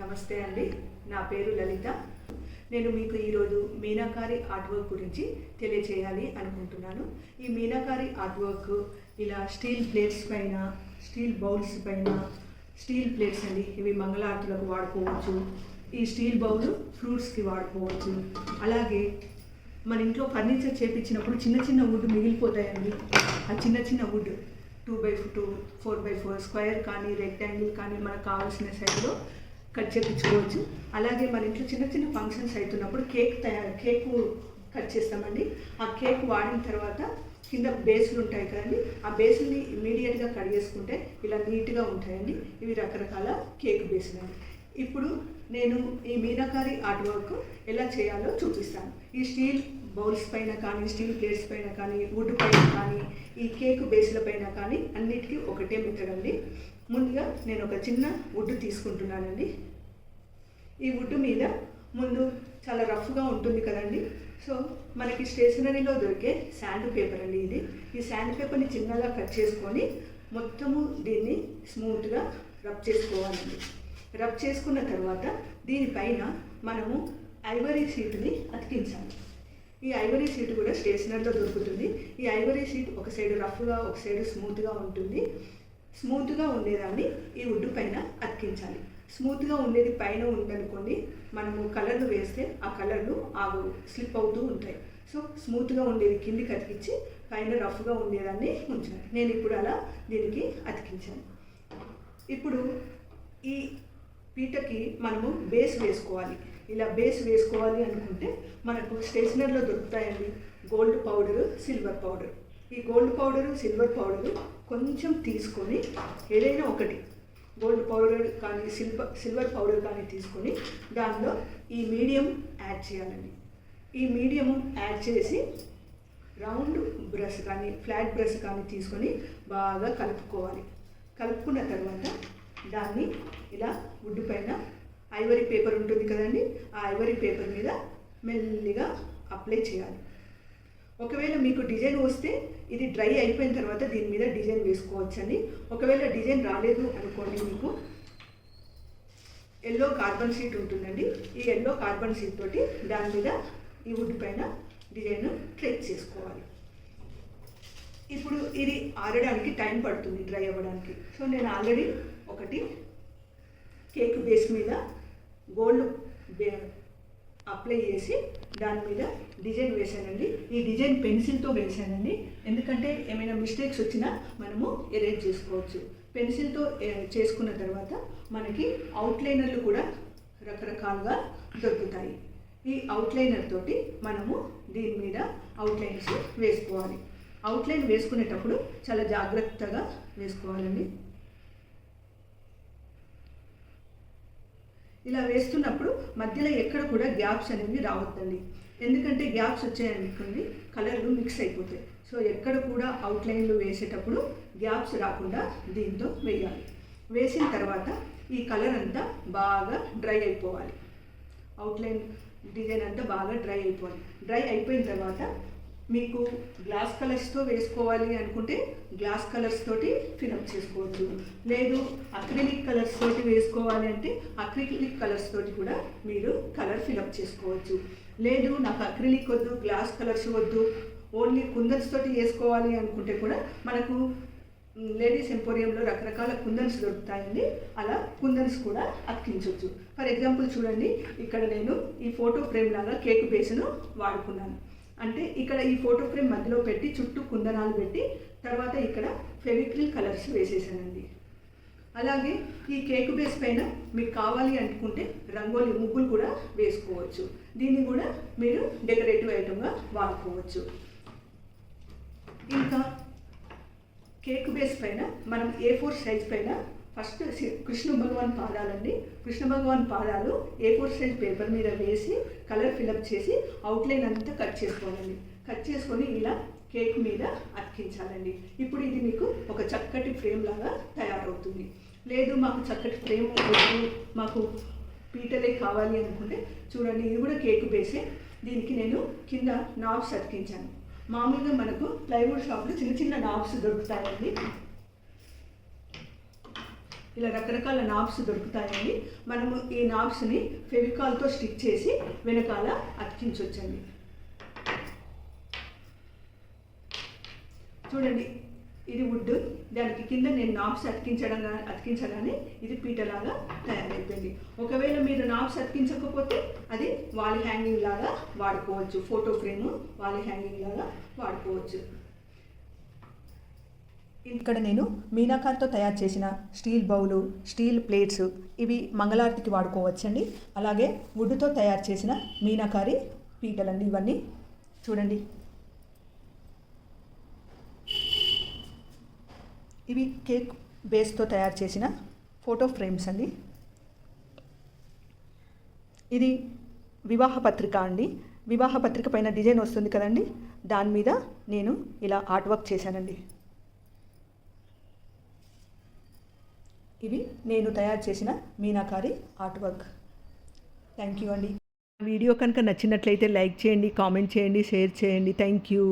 నమస్తే అండి, నా పేరు లలిత. నేను మీకు ఈరోజు మీనాకారి ఆర్ట్ వర్క్ గురించి తెలియచేయాలి అనుకుంటున్నాను. ఈ మీనాకారి ఆర్ట్ వర్క్ ఇలా స్టీల్ ప్లేట్స్ పైన, స్టీల్ బౌల్స్ పైన, స్టీల్ ప్లేట్స్ అండి, ఇవి మంగళారతులకు వాడుకోవచ్చు. ఈ స్టీల్ బౌల్ ఫ్రూట్స్కి వాడుకోవచ్చు. అలాగే మన ఇంట్లో ఫర్నిచర్ చేపించినప్పుడు చిన్న చిన్న వుడ్ మిగిలిపోతాయండి. ఆ చిన్న చిన్న వుడ్ 2x2, 4x4 స్క్వేర్ కానీ రెక్టాంగిల్ కానీ మనకు కావాల్సిన సైజులో కట్ చేయించుకోవచ్చు. అలాగే మన ఇంట్లో చిన్న చిన్న ఫంక్షన్స్ అవుతున్నప్పుడు కేక్ కట్ చేస్తామండి. ఆ కేక్ వాడిన తర్వాత కింద బేసులు ఉంటాయి కదండి, ఆ బేసుల్ని ఇమీడియట్గా కడిగేసుకుంటే ఇలా నీట్గా ఉంటాయండి. ఇవి రకరకాల కేక్ బేసులు అండి. ఇప్పుడు నేను ఈ మీనాకారి ఆర్ట్ వర్క్ ఎలా చేయాలో చూపిస్తాను. ఈ స్టీల్ బౌల్స్ పైన కానీ, స్టీల్ ప్లేట్స్ పైన కానీ, వుడ్ పైన కానీ, ఈ కేక్ బేస్ల పైన కానీ అన్నిటికీ ఒకటే మెథడ్ అండి. ముందుగా నేను ఒక చిన్న వుడ్ తీసుకుంటున్నానండి. ఈ వుడ్ మీద ముందు చాలా రఫ్గా ఉంటుంది కదండి. సో మనకి స్టేషనరీలో దొరికే శాండ్ పేపర్ అండి ఇది. ఈ శాండ్ పేపర్ని చిన్నగా కట్ చేసుకొని మొత్తము దీన్ని స్మూత్గా రబ్ చేసుకోవాలండి. రబ్ చేసుకున్న తర్వాత దీనిపైన మనము ఐవరీ షీట్ని అతికించాలి. ఈ ఐవరీ షీట్ కూడా స్టేషనరీలో దొరుకుతుంది. ఈ ఐవరీ షీట్ ఒక సైడ్ రఫ్గా, ఒక సైడ్ స్మూత్గా ఉంటుంది. స్మూత్గా ఉండేదాన్ని ఈ వుడ్ పైన అతికించాలి. స్మూత్గా ఉండేది పైన ఉందనుకోండి, మనము కలర్లు వేస్తే ఆ కలర్లు స్లిప్ అవుతూ ఉంటాయి. సో స్మూత్గా ఉండేది కిందికి అతికించి పైన రఫ్గా ఉండేదాన్ని ఉంచాలి. నేను ఇప్పుడు అలా దీనికి అతికించాను. ఇప్పుడు ఈ పీటకి మనము బేస్ వేసుకోవాలి. ఇలా బేస్ వేసుకోవాలి అనుకుంటే మనకు స్టేషనరీలో దొరుకుతాయండి గోల్డ్ పౌడరు, సిల్వర్ పౌడర్. ఈ గోల్డ్ పౌడరు, సిల్వర్ పౌడరు కొంచెం తీసుకొని, ఏదైనా ఒకటి గోల్డ్ పౌడర్ కానీ సిల్వర్ పౌడర్ కానీ తీసుకొని దానిలో ఈ మీడియం యాడ్ చేయాలండి. ఈ మీడియం యాడ్ చేసి రౌండ్ బ్రష్ కానీ, ఫ్లాట్ బ్రష్ కానీ తీసుకొని బాగా కలుపుకోవాలి. కలుపుకున్న తర్వాత దాన్ని ఇలా వుడ్ పైన ఐవరీ పేపర్ ఉంటుంది కదండి, ఆ ఐవరీ పేపర్ మీద మెల్లిగా అప్లై చేయాలి. ఒకవేళ మీకు డిజైన్ వస్తే ఇది డ్రై అయిపోయిన తర్వాత దీని మీద డిజైన్ వేసుకోవచ్చండి. ఒకవేళ డిజైన్ రాలేదు అనుకోండి, మీకు ఎల్లో కార్బన్ షీట్ ఉంటుందండి. ఈ ఎల్లో కార్బన్ షీట్ తోటి దాని మీద ఈ వుడ్ పైన డిజైన్ ట్రేస్ చేసుకోవాలి. ఇప్పుడు ఇది ఆరడానికి టైం పడుతుంది, డ్రై అవ్వడానికి. సో నేను ఆల్రెడీ ఒకటి కేక్ బేస్ మీద గోల్డ్ అప్లై చేసి దాని మీద డిజైన్ వేసానండి. ఈ డిజైన్ పెన్సిల్తో వేసానండి, ఎందుకంటే ఏమైనా మిస్టేక్స్ వచ్చినా మనము ఎరేజ్ చేసుకోవచ్చు. పెన్సిల్తో చేసుకున్న తర్వాత మనకి అవుట్లైనర్లు కూడా రకరకాలుగా దొరుకుతాయి. ఈ అవుట్లైనర్ తోటి మనము దీని మీద అవుట్లైన్స్ వేసుకోవాలి. అవుట్లైన్ వేసుకునేటప్పుడు చాలా జాగ్రత్తగా వేసుకోవాలండి. ఇలా వేస్తున్నప్పుడు మధ్యలో ఎక్కడ కూడా గ్యాప్స్ అనేవి రావద్దండి, ఎందుకంటే గ్యాప్స్ వచ్చాయనుకోండి కలర్లు మిక్స్ అయిపోతాయి. సో ఎక్కడ కూడా అవుట్లైన్లు వేసేటప్పుడు గ్యాప్స్ రాకుండా దీంతో వేయాలి. వేసిన తర్వాత ఈ కలర్ అంతా బాగా డ్రై అయిపోవాలి. అవుట్లైన్ డిజైన్ అంతా బాగా డ్రై అయిపోవాలి. డ్రై అయిపోయిన తర్వాత మీకు గ్లాస్ కలర్స్తో వేసుకోవాలి అనుకుంటే గ్లాస్ కలర్స్ తోటి ఫిలప్ చేసుకోవచ్చు. లేదు అక్రిలిక్ కలర్స్ తోటి వేసుకోవాలి అంటే అక్రిలిక్ కలర్స్ తోటి కూడా మీరు కలర్ ఫిలప్ చేసుకోవచ్చు. లేదు నాకు అక్రిలిక్ వద్దు, గ్లాస్ కలర్స్ వద్దు, ఓన్లీ కుందన్స్ తోటి వేసుకోవాలి అనుకుంటే కూడా మనకు లేడీస్ ఎంపోరియంలో రకరకాల కుందన్స్ దొరుకుతాయండి. అలా కుందన్స్ కూడా అతికించవచ్చు. ఫర్ ఎగ్జాంపుల్ చూడండి, ఇక్కడ నేను ఈ ఫోటో ఫ్రేమ్ లాగా కేక్ బేస్ను వాడుకున్నాను. అంటే ఇక్కడ ఈ ఫోటో ఫ్రేమ్ మధ్యలో పెట్టి చుట్టూ కుందనాలు పెట్టి తర్వాత ఇక్కడ ఫెవిక్రిల్ కలర్స్ వేసేసానండి. అలాగే ఈ కేక్ బేస్ పైన మీకు కావాలి అనుకుంటే రంగోలీ ముగ్గులు కూడా వేసుకోవచ్చు. దీన్ని కూడా మీరు డెకరేటివ్ ఐటమ్గా వాడుకోవచ్చు. ఇంకా కేక్ బేస్ పైన మనం A4 సైజ్ పైన ఫస్ట్ కృష్ణ భగవాన్ పాదాలండి. కృష్ణ భగవాన్ పాదాలు A4 సైజ్ పేపర్ మీద వేసి కలర్ ఫిలప్ చేసి అవుట్లైన్ అంతా కట్ చేసుకోవాలండి. కట్ చేసుకొని ఇలా కేక్ మీద అతికించాలండి. ఇప్పుడు ఇది మీకు ఒక చక్కటి ఫ్రేమ్ లాగా తయారవుతుంది. లేదు మాకు చక్కటి ఫ్రేమ్ వద్దు, మాకు పీటలే కావాలి అనుకుంటే చూడండి, ఇది కూడా కేక్ బేసే. దీనికి నేను కింద నాబ్స్ అతికించాను. మామూలుగా మనకు ప్లైవుడ్ షాప్లో చిన్న చిన్న నాబ్స్ దొరుకుతాయండి. ఇలా రకరకాల నాబ్స్ దొరుకుతాయండి. మనము ఈ నాబ్స్ని ఫెవికాల్తో స్టిక్ చేసి వెనకాల అతికించవచ్చండి. చూడండి, ఇది వుడ్, దానికి కింద నేను నాబ్స్ అతికించగానే ఇది పీటలాగా తయారైపోయింది. ఒకవేళ మీరు నాబ్స్ అతికించకపోతే అది వాల్ హ్యాంగింగ్ లాగా వాడుకోవచ్చు, ఫోటో ఫ్రేమ్ వాల్ హ్యాంగింగ్ లాగా వాడుకోవచ్చు. ఇక్కడ నేను మీనాకారితో తయారు చేసిన స్టీల్ బౌలు, స్టీల్ ప్లేట్స్, ఇవి మంగళారతికి వాడుకోవచ్చండి. అలాగే వుడ్తో తయారు చేసిన మీనాకారి పీటలండి ఇవన్నీ. చూడండి, ఇవి కేక్ బేస్తో తయారు చేసిన ఫోటో ఫ్రేమ్స్ అండి. ఇది వివాహ పత్రిక అండి. వివాహ పత్రిక పైన డిజైన్ వస్తుంది కదండి, దాని మీద నేను ఇలా ఆర్ట్ వర్క్ చేశానండి. ఇవి నేను తయారు చేసిన meenakari art work. Thank you అండి. వీడియో కనుక నచ్చినట్లయితే లైక్ చేయండి, కామెంట్ చేయండి, షేర్ చేయండి. Thank you.